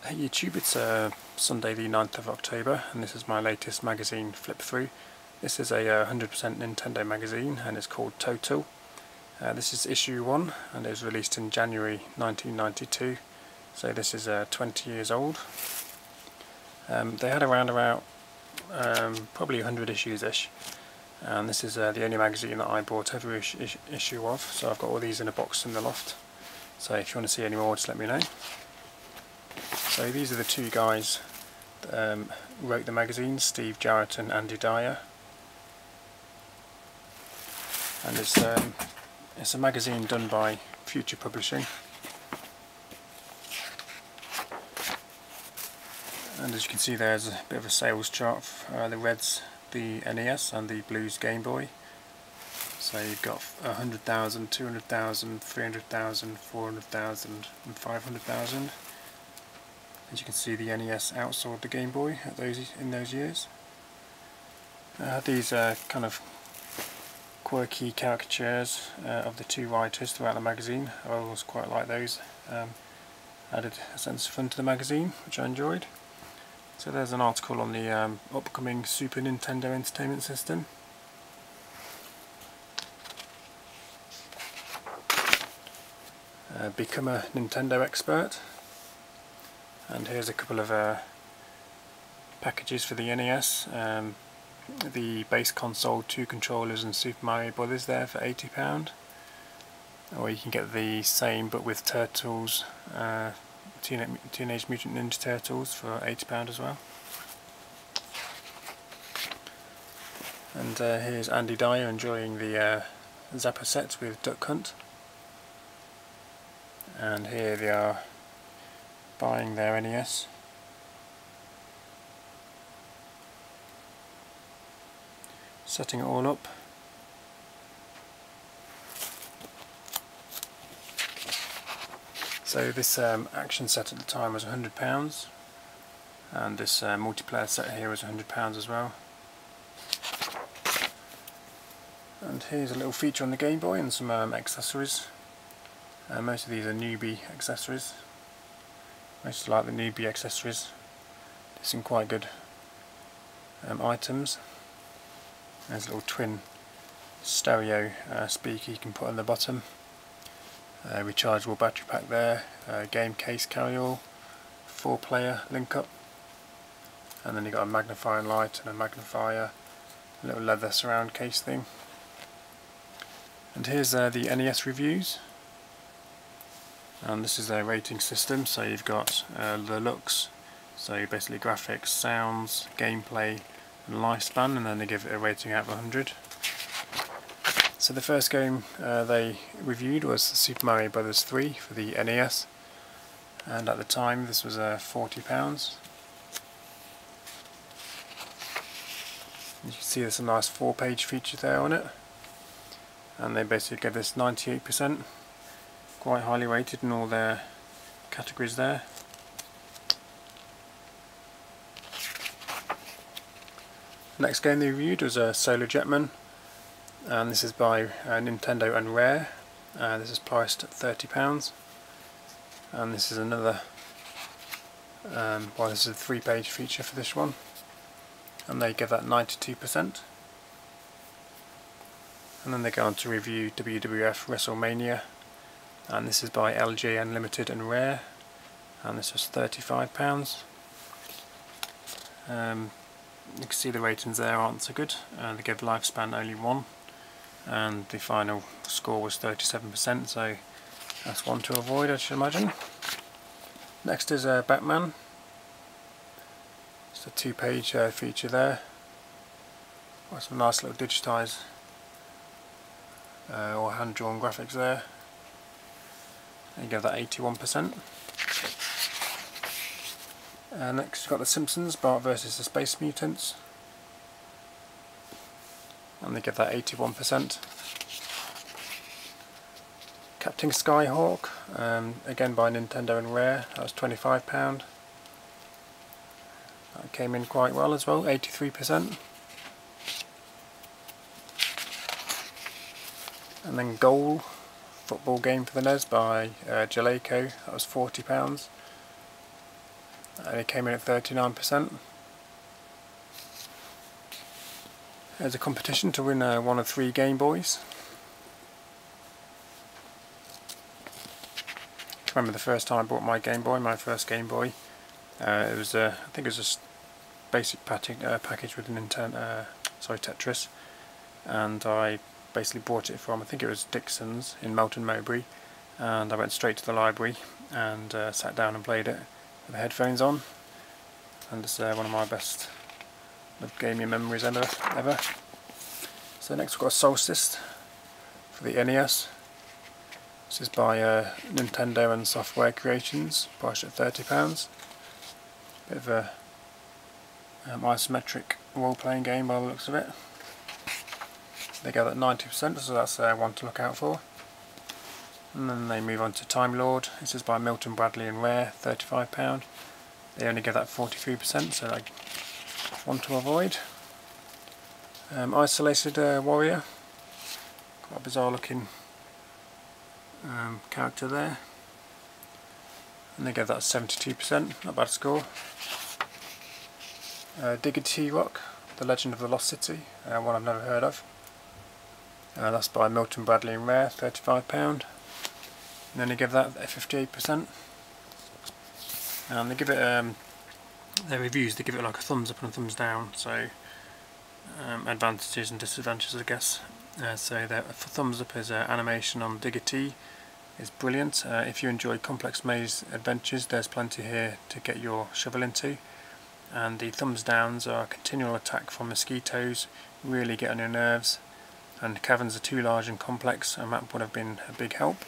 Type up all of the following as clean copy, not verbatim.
Hey YouTube, it's Sunday the 9th of October and this is my latest magazine flip through. This is a 100% Nintendo magazine and it's called Total. This is issue 1 and it was released in January 1992, so this is 20 years old. They had around about probably 100 issues-ish, and this is the only magazine that I bought every issue of, so I've got all these in a box in the loft, so if you want to see any more just let me know. So these are the two guys that wrote the magazine, Steve Jarrett and Andy Dyer. And it's a magazine done by Future Publishing. And as you can see, there's a bit of a sales chart. The red's the NES and the blue's Game Boy. So you've got 100,000, 200,000, 300,000, 400,000 and 500,000. As you can see, the NES outsold the Game Boy in those years. These kind of quirky caricatures of the two writers throughout the magazine. I always quite like those. Added a sense of fun to the magazine, which I enjoyed. So there's an article on the upcoming Super Nintendo Entertainment System. Become a Nintendo expert. And here's a couple of packages for the NES. The base console, 2 controllers and Super Mario Brothers there for £80. Or you can get the same but with Turtles, Teenage Mutant Ninja Turtles for £80 as well. And here's Andy Dyer enjoying the Zapper sets with Duck Hunt. And here they are buying their NES. Setting it all up. So this action set at the time was £100, and this multiplayer set here was £100 as well. And here's a little feature on the Game Boy and some accessories. Most of these are newbie accessories. Most like the newbie accessories. There's some quite good items. There's a little twin stereo speaker you can put on the bottom. Rechargeable battery pack there. Game case carry-all. 4-player link-up. And then you've got a magnifying light and a magnifier. A little leather surround case thing. And here's the Nes Reviews. And this is their rating system, so you've got the looks, so basically graphics, sounds, gameplay and lifespan, and then they give it a rating out of 100. So the first game they reviewed was Super Mario Brothers 3 for the NES, and at the time this was £40. You can see there's a nice 4-page feature there on it, and they basically gave this 98%. Quite highly rated in all their categories there. Next game they reviewed was Solar Jetman, and this is by Nintendo and Rare. This is priced at £30, and this is another, well, this is a 3-page feature for this one, and they give that 92%. And then they go on to review Wwf Wrestlemania. And this is by LG Unlimited and Rare, and this was £35. You can see the ratings there aren't so good. They give lifespan only 1, and the final score was 37%, so that's one to avoid, I should imagine. Next is Batman. It's a 2-page feature there. Got some nice little digitised or hand-drawn graphics there. And you give that 81%. Next we've got The Simpsons, Bart vs the Space Mutants, and they give that 81%. Captain Skyhawk, again by Nintendo and Rare, that was £25. That came in quite well as well, 83%. And then Goal, football game for the NES by Jaleco, that was £40. and it came in at 39%. There's a competition to win one of 3 Game Boys. I remember the first time I bought my Game Boy, my first Game Boy. It was I think it was a basic package with Tetris, and I basically bought it from, I think it was Dixon's in Melton Mowbray, and I went straight to the library and sat down and played it with the headphones on, and it's one of my best gaming memories ever. So next we've got Solstice for the NES. This is by Nintendo and Software Creations, priced at £30. Bit of a isometric role-playing game by the looks of it. They go at 90%, so that's one to look out for. And then they move on to Time Lord. This is by Milton Bradley and Rare, £35. They only get that 43%, so like one to avoid. Isolated Warrior, quite a bizarre looking character there, and they get that 72%, not bad score. Diggity Rock, The Legend of the Lost City, one I've never heard of. That's by Milton Bradley and Rare, £35. And then they give that a 58%. And they give it their reviews. They give it like a thumbs up and a thumbs down. So advantages and disadvantages, I guess. So for thumbs up is animation on Diggity is brilliant. If you enjoy complex maze adventures, there's plenty here to get your shovel into. And the thumbs downs are a continual attack from mosquitoes, really get on your nerves, and caverns are too large and complex. A map would have been a big help.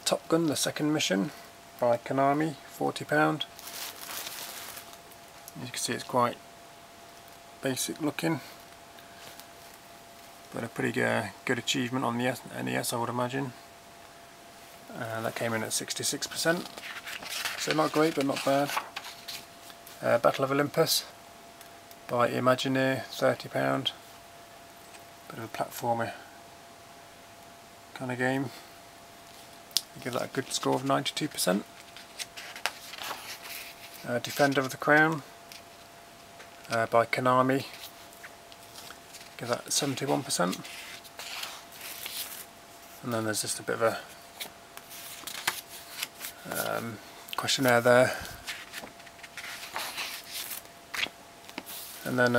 Top Gun, the second mission by Konami, £40. As you can see, it's quite basic looking, but a pretty good achievement on the NES, I would imagine. That came in at 66%, so not great but not bad. Battle of Olympus by Imagineer, £30. Bit of a platformer kind of game. I give that a good score of 92%. Defender of the Crown by Konami, give that 71%. And then there's just a bit of a questionnaire there. And then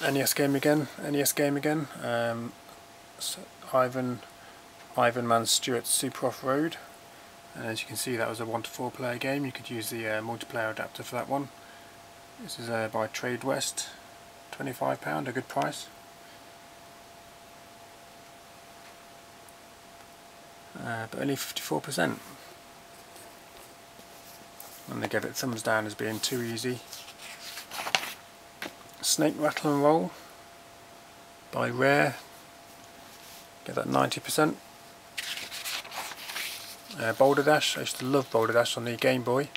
NES game again. So Ivan Man Stewart's Super Off-Road. And as you can see, that was a 1 to 4 player game. You could use the multiplayer adapter for that one. This is by Trade West, £25, a good price. But only 54%. And they gave it thumbs down as being too easy. Snake Rattle and Roll by Rare, get that 90%. Boulder Dash, I used to love Boulder Dash on the Game Boy.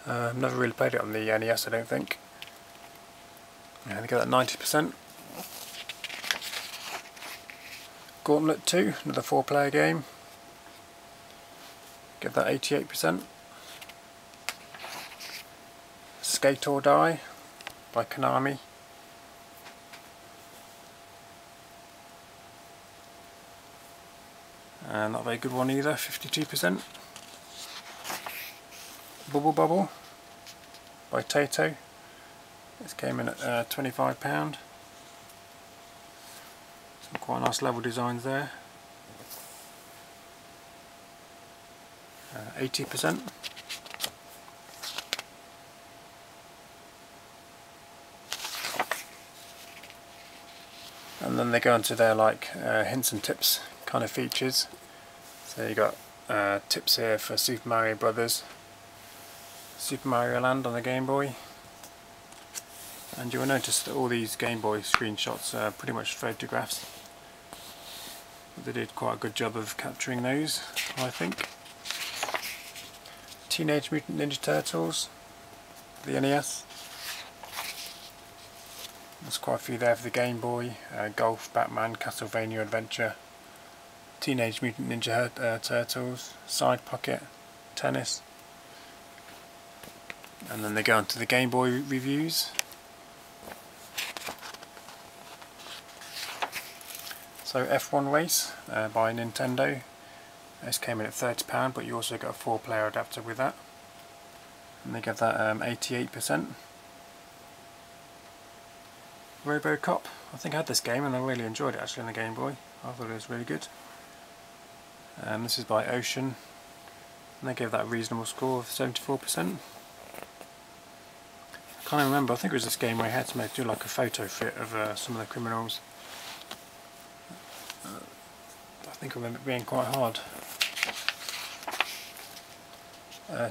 I've never really played it on the NES, I don't think. Yeah, they get that 90%. Gauntlet 2, another 4 player game, get that 88%. Skate or Die by Konami, not a very good one either, 52%. Bubble Bobble by Taito, this came in at £25. Some quite nice level designs there. 80%. And then they go into their hints and tips kind of features. So you got tips here for Super Mario Brothers, Super Mario Land on the Game Boy, and you will notice that all these Game Boy screenshots are pretty much photographs. They did quite a good job of capturing those, I think. Teenage Mutant Ninja Turtles, the NES. There's quite a few there for the Game Boy. Golf, Batman, Castlevania Adventure, Teenage Mutant Ninja Turtles, Side Pocket, Tennis, and then they go on to the Game Boy reviews. So F1 Race by Nintendo. This came in at £30, but you also got a 4-player adapter with that, and they give that 88%. RoboCop, I think I had this game and I really enjoyed it actually on the Game Boy. I thought it was really good. This is by Ocean, and they gave that a reasonable score of 74%. I can't remember, I think it was this game where you had to do like a photo fit of some of the criminals. I think I remember it being quite hard.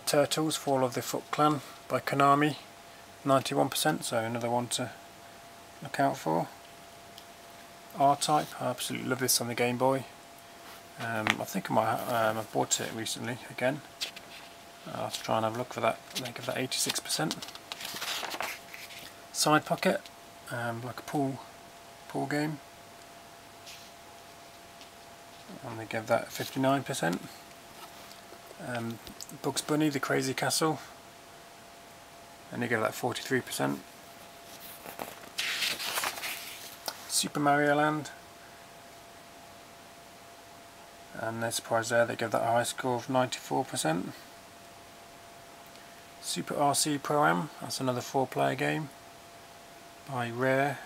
Turtles, Fall of the Foot Clan by Konami, 91%, so another one to look out for. R-Type, I absolutely love this on the Game Boy. I think I might have bought it recently again. I'll have to try and have a look for that. They give that 86%. Side Pocket, like a pool game, and they give that 59%. Bugs Bunny, The Crazy Castle, and they give that 43%. Super Mario Land, and no surprise there, they give that a high score of 94%. Super RC Pro-Am, that's another 4-player game by Rare,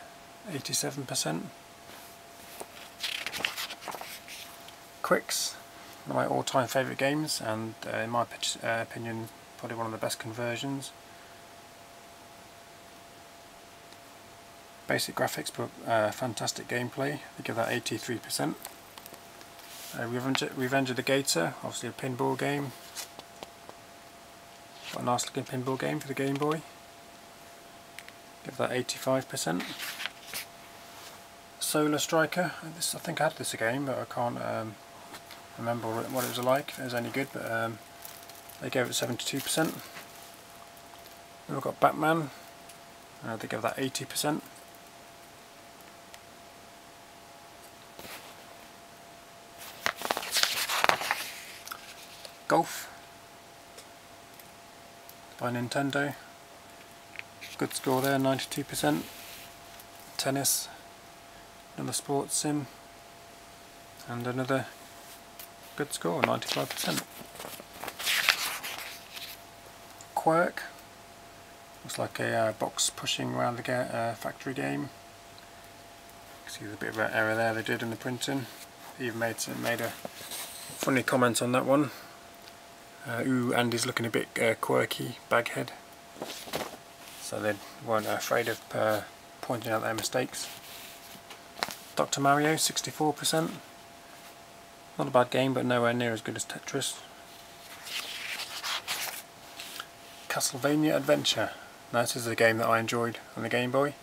87%. Quicks, one of my all-time favourite games, and in my opinion probably one of the best conversions. Basic graphics but fantastic gameplay, they give that 83%. Revenge of the Gator, obviously a pinball game. Got a nice looking pinball game for the Game Boy. Give that 85%. Solar Striker, I think I had this game, but I can't remember what it was like, if it was any good, but they gave it 72%. Then we've got Batman, they give that 80%. Golf by Nintendo, good score there, 92%. Tennis, another sports sim, and another good score, 95%. Quirk, looks like a box pushing around the factory game. You can see there's a bit of an error there they did in the printing. Even made a funny comment on that one. Ooh, Andy's looking a bit quirky, baghead. So they weren't afraid of pointing out their mistakes. Dr. Mario, 64%. Not a bad game, but nowhere near as good as Tetris. Castlevania Adventure. Now, this is a game that I enjoyed on the Game Boy.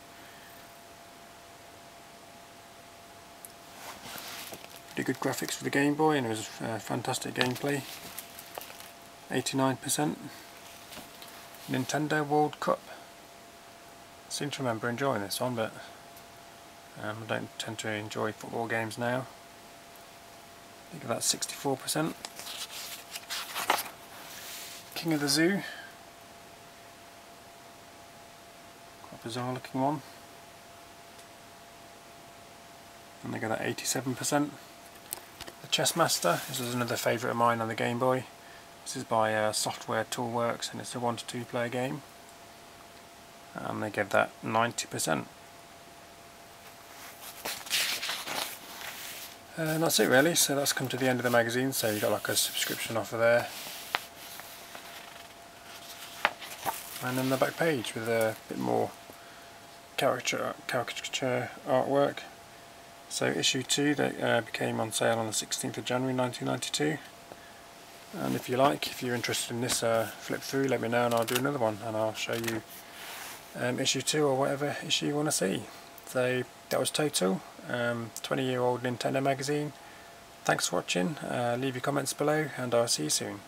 Pretty good graphics for the Game Boy, and it was fantastic gameplay. 89%. Nintendo World Cup. I seem to remember enjoying this one, but I don't tend to enjoy football games now. I think that's 64%. King of the Zoo. Quite a bizarre looking one. And they got that 87%. The Chess Master. This is another favourite of mine on the Game Boy. This is by Software Toolworks, and it's a 1 to 2 player game. And they give that 90%. And that's it really, so that's come to the end of the magazine, so you've got like a subscription offer there. And then the back page with a bit more caricature artwork. So issue 2 that became on sale on the 16th of January 1992. And if you're interested in this flip through, let me know and I'll do another one, and I'll show you issue 2 or whatever issue you want to see. So that was Total, 20-year-old Nintendo magazine. Thanks for watching, leave your comments below and I'll see you soon.